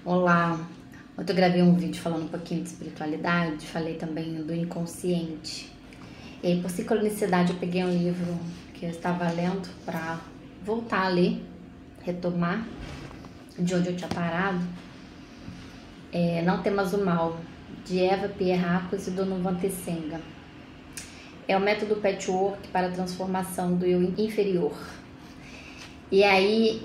Olá, ontem eu gravei um vídeo falando um pouquinho de espiritualidade, falei também do inconsciente. E aí, por sincronicidade, eu peguei um livro que eu estava lendo para voltar a ler, retomar de onde eu tinha parado. Não Temas o Mal, de Eva Pierrakos e Donovan Tessenga. É o método patchwork para a transformação do eu inferior. E aí,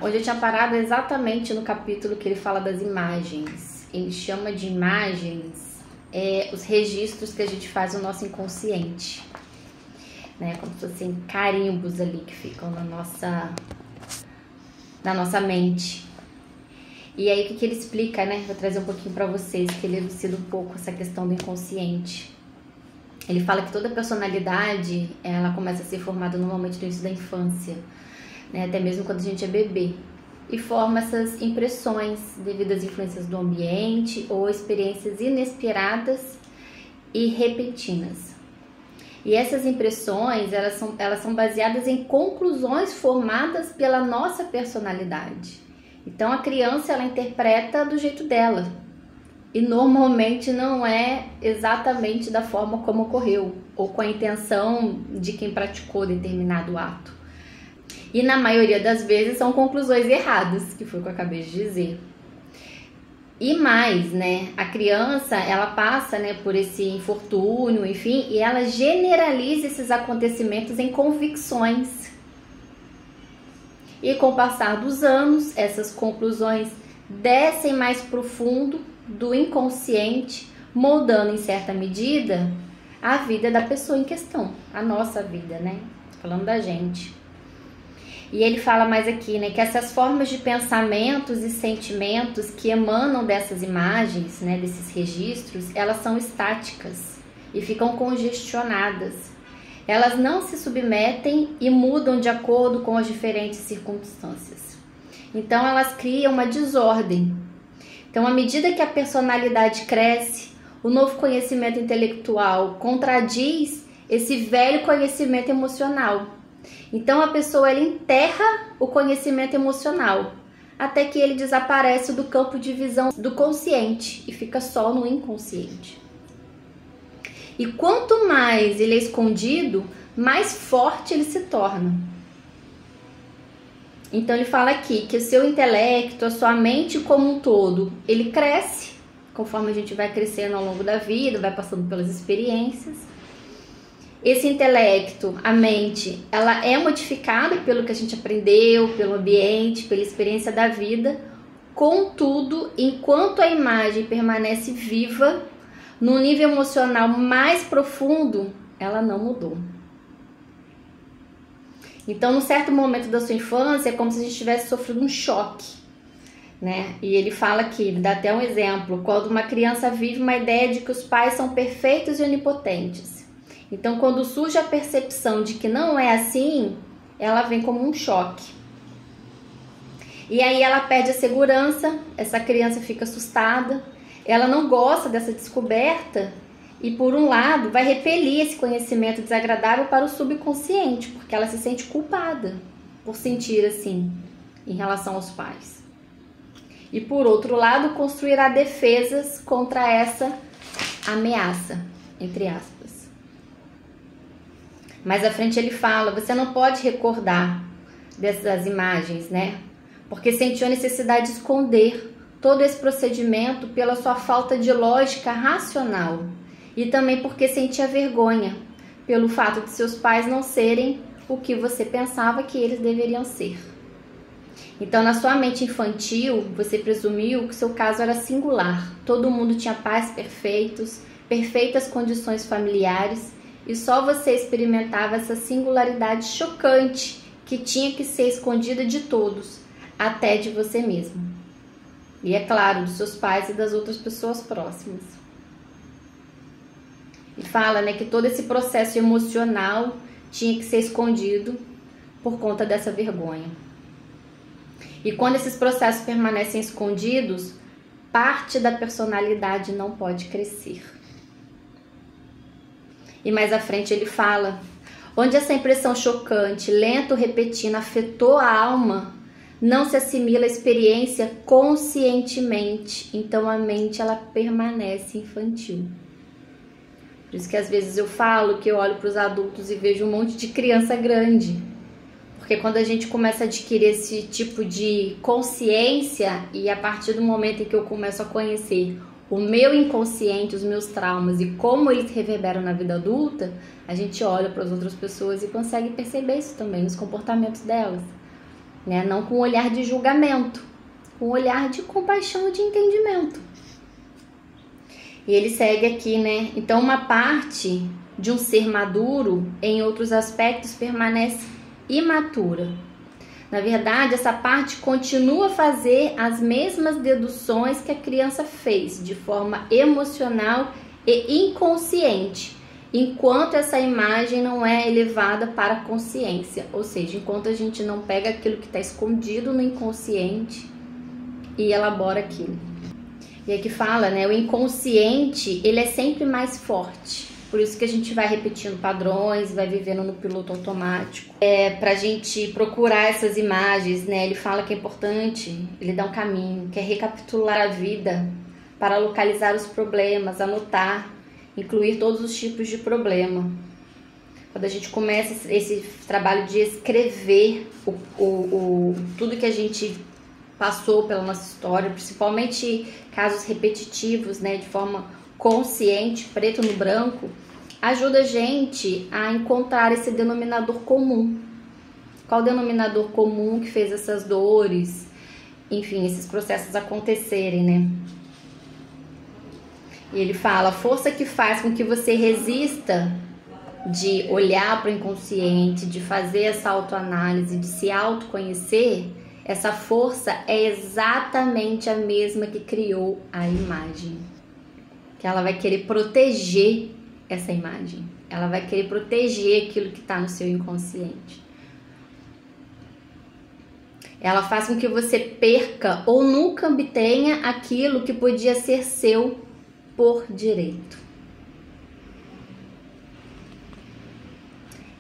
onde eu tinha parado exatamente no capítulo que ele fala das imagens. Ele chama de imagens os registros que a gente faz no nosso inconsciente, né? Como se fossem carimbos ali que ficam na nossa mente. E aí, o que ele explica, né? Vou trazer um pouquinho para vocês, que ele elucida um pouco essa questão do inconsciente. Ele fala que toda personalidade, ela começa a ser formada normalmente no início da infância, né? Até mesmo quando a gente é bebê. E forma essas impressões devido às influências do ambiente ou experiências inesperadas e repentinas. E essas impressões, elas são baseadas em conclusões formadas pela nossa personalidade. Então, a criança, ela interpreta do jeito dela. E normalmente não é exatamente da forma como ocorreu, ou com a intenção de quem praticou determinado ato. E na maioria das vezes são conclusões erradas, que foi o que eu acabei de dizer. E mais, né, a criança, ela passa, né, por esse infortúnio, enfim, e ela generaliza esses acontecimentos em convicções. E com o passar dos anos, essas conclusões descem mais profundo do inconsciente, moldando em certa medida a vida da pessoa em questão, a nossa vida, né? Falando da gente. E ele fala mais aqui, né, que essas formas de pensamentos e sentimentos que emanam dessas imagens, né, desses registros, elas são estáticas e ficam congestionadas. Elas não se submetem e mudam de acordo com as diferentes circunstâncias. Então, elas criam uma desordem. Então, à medida que a personalidade cresce, o novo conhecimento intelectual contradiz esse velho conhecimento emocional. Então, a pessoa ela enterra o conhecimento emocional até que ele desaparece do campo de visão do consciente e fica só no inconsciente. E quanto mais ele é escondido, mais forte ele se torna. Então ele fala aqui que o seu intelecto, a sua mente como um todo, ele cresce conforme a gente vai crescendo ao longo da vida, vai passando pelas experiências. Esse intelecto, a mente, ela é modificada pelo que a gente aprendeu, pelo ambiente, pela experiência da vida. Contudo, enquanto a imagem permanece viva, no nível emocional mais profundo, ela não mudou. Então, num certo momento da sua infância, é como se a gente tivesse sofrido um choque, né? E ele fala aqui, ele dá até um exemplo, quando uma criança vive uma ideia de que os pais são perfeitos e onipotentes. Então, quando surge a percepção de que não é assim, ela vem como um choque. E aí ela perde a segurança, essa criança fica assustada, ela não gosta dessa descoberta e, por um lado, vai repelir esse conhecimento desagradável para o subconsciente, porque ela se sente culpada por sentir assim em relação aos pais. E, por outro lado, construirá defesas contra essa ameaça, entre aspas. Mais à frente ele fala, você não pode recordar dessas imagens, né? Porque sentiu a necessidade de esconder todo esse procedimento pela sua falta de lógica racional. E também porque sentia vergonha pelo fato de seus pais não serem o que você pensava que eles deveriam ser. Então, na sua mente infantil, você presumiu que seu caso era singular. Todo mundo tinha pais perfeitos, perfeitas condições familiares, e só você experimentava essa singularidade chocante que tinha que ser escondida de todos, até de você mesmo. E é claro, dos seus pais e das outras pessoas próximas. E fala, né, que todo esse processo emocional tinha que ser escondido por conta dessa vergonha. E quando esses processos permanecem escondidos, parte da personalidade não pode crescer. E mais à frente ele fala, onde essa impressão chocante, lenta ou repetida, afetou a alma, não se assimila a experiência conscientemente, então a mente ela permanece infantil. Por isso que às vezes eu falo que eu olho para os adultos e vejo um monte de criança grande, porque quando a gente começa a adquirir esse tipo de consciência, e a partir do momento em que eu começo a conhecer o meu inconsciente, os meus traumas e como eles reverberam na vida adulta, a gente olha para as outras pessoas e consegue perceber isso também nos comportamentos delas, né? Não com um olhar de julgamento, com um olhar de compaixão e de entendimento. E ele segue aqui, né? Então, uma parte de um ser maduro, em outros aspectos, permanece imatura. Na verdade, essa parte continua a fazer as mesmas deduções que a criança fez, de forma emocional e inconsciente, enquanto essa imagem não é elevada para a consciência. Ou seja, enquanto a gente não pega aquilo que está escondido no inconsciente e elabora aquilo. E aqui fala, né, o inconsciente, ele é sempre mais forte. Por isso que a gente vai repetindo padrões, vai vivendo no piloto automático. Pra gente procurar essas imagens, né, ele fala que é importante, ele dá um caminho, que é recapitular a vida para localizar os problemas, anotar, incluir todos os tipos de problema. Quando a gente começa esse trabalho de escrever tudo que a gente passou pela nossa história, principalmente casos repetitivos, né, de forma consciente, preto no branco, ajuda a gente a encontrar esse denominador comum. Qual o denominador comum que fez essas dores, enfim, esses processos acontecerem, né? E ele fala, a força que faz com que você resista de olhar para o inconsciente, de fazer essa autoanálise, de se autoconhecer, essa força é exatamente a mesma que criou a imagem. Que ela vai querer proteger essa imagem. Ela vai querer proteger aquilo que está no seu inconsciente. Ela faz com que você perca ou nunca obtenha aquilo que podia ser seu por direito.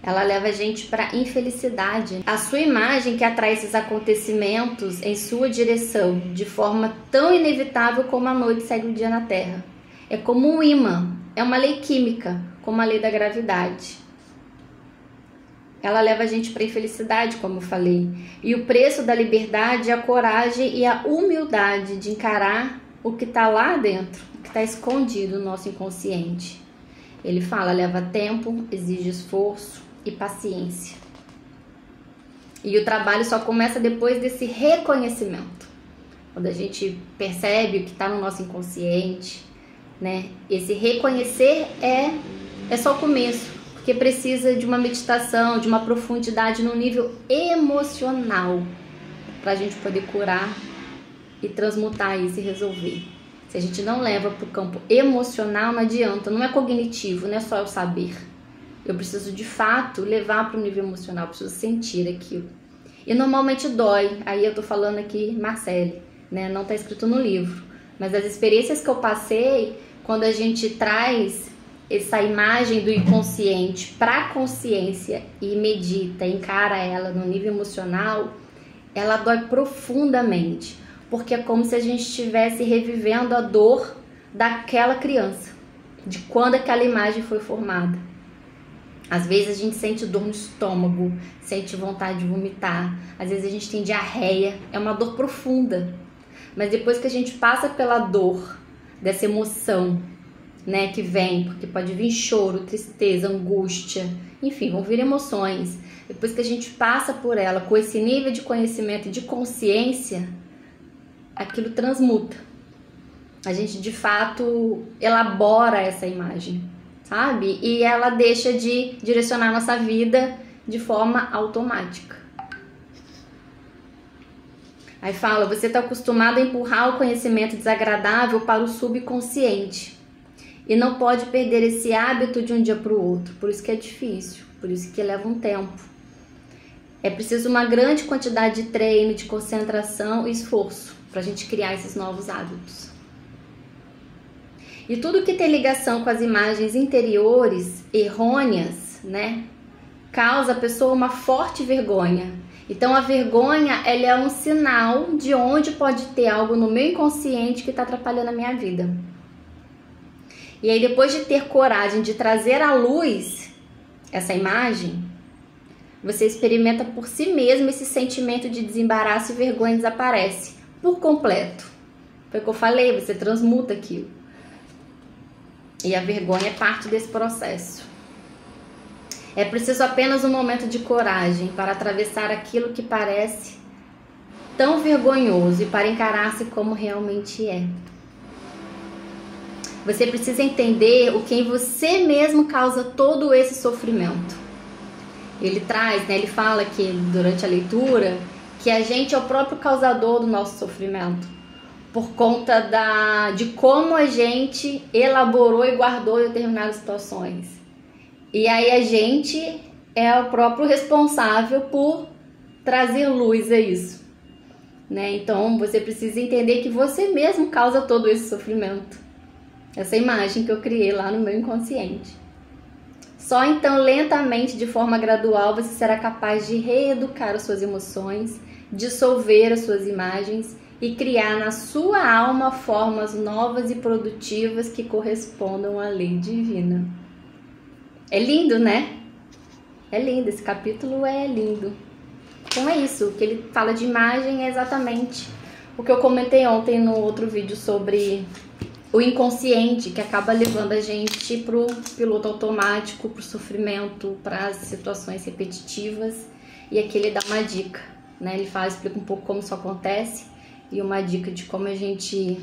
Ela leva a gente para a infelicidade. A sua imagem que atrai esses acontecimentos em sua direção de forma tão inevitável como a noite segue o dia na Terra. É como um ímã, é uma lei química, como a lei da gravidade. Ela leva a gente para a infelicidade, como eu falei. E o preço da liberdade é a coragem e a humildade de encarar o que está lá dentro, o que está escondido no nosso inconsciente. Ele fala, leva tempo, exige esforço e paciência. E o trabalho só começa depois desse reconhecimento. Quando a gente percebe o que está no nosso inconsciente, né? Esse reconhecer é só o começo, porque precisa de uma meditação, de uma profundidade no nível emocional para a gente poder curar e transmutar isso e resolver. Se a gente não leva para o campo emocional, não adianta, não é cognitivo, não é só eu saber. Eu preciso de fato levar para o nível emocional, eu preciso sentir aquilo. E normalmente dói, aí eu tô falando aqui, Marcele, né? Não tá escrito no livro, mas as experiências que eu passei, quando a gente traz essa imagem do inconsciente para a consciência e medita, encara ela no nível emocional, ela dói profundamente, porque é como se a gente estivesse revivendo a dor daquela criança, de quando aquela imagem foi formada. Às vezes a gente sente dor no estômago, sente vontade de vomitar, às vezes a gente tem diarreia, é uma dor profunda. Mas depois que a gente passa pela dor, dessa emoção, né, que vem, porque pode vir choro, tristeza, angústia, enfim, vão vir emoções. Depois que a gente passa por ela com esse nível de conhecimento e de consciência, aquilo transmuta. A gente de fato elabora essa imagem, sabe? E ela deixa de direcionar a nossa vida de forma automática. Aí fala, você está acostumado a empurrar o conhecimento desagradável para o subconsciente e não pode perder esse hábito de um dia para o outro. Por isso que é difícil, por isso que leva um tempo. É preciso uma grande quantidade de treino, de concentração e esforço para a gente criar esses novos hábitos. E tudo que tem ligação com as imagens interiores errôneas, né, causa a pessoa uma forte vergonha Então a vergonha, ela é um sinal de onde pode ter algo no meu inconsciente que está atrapalhando a minha vida. E aí depois de ter coragem de trazer à luz essa imagem, você experimenta por si mesmo esse sentimento de desembaraço e vergonha desaparece por completo. Foi o que eu falei, você transmuta aquilo. E a vergonha é parte desse processo. É preciso apenas um momento de coragem para atravessar aquilo que parece tão vergonhoso e para encarar-se como realmente é. Você precisa entender o que em você mesmo causa todo esse sofrimento. Ele traz, né, ele fala aqui durante a leitura que a gente é o próprio causador do nosso sofrimento, por conta de como a gente elaborou e guardou determinadas situações. E aí a gente é o próprio responsável por trazer luz a isso, né? Então você precisa entender que você mesmo causa todo esse sofrimento. Essa imagem que eu criei lá no meu inconsciente. Só então, lentamente, de forma gradual, você será capaz de reeducar as suas emoções, dissolver as suas imagens e criar na sua alma formas novas e produtivas que correspondam à lei divina. É lindo, né? É lindo, esse capítulo é lindo. Então é isso, o que ele fala de imagem é exatamente o que eu comentei ontem no outro vídeo sobre o inconsciente, que acaba levando a gente pro piloto automático, pro sofrimento, para as situações repetitivas. E aqui ele dá uma dica, né? Ele explica um pouco como isso acontece e uma dica de como a gente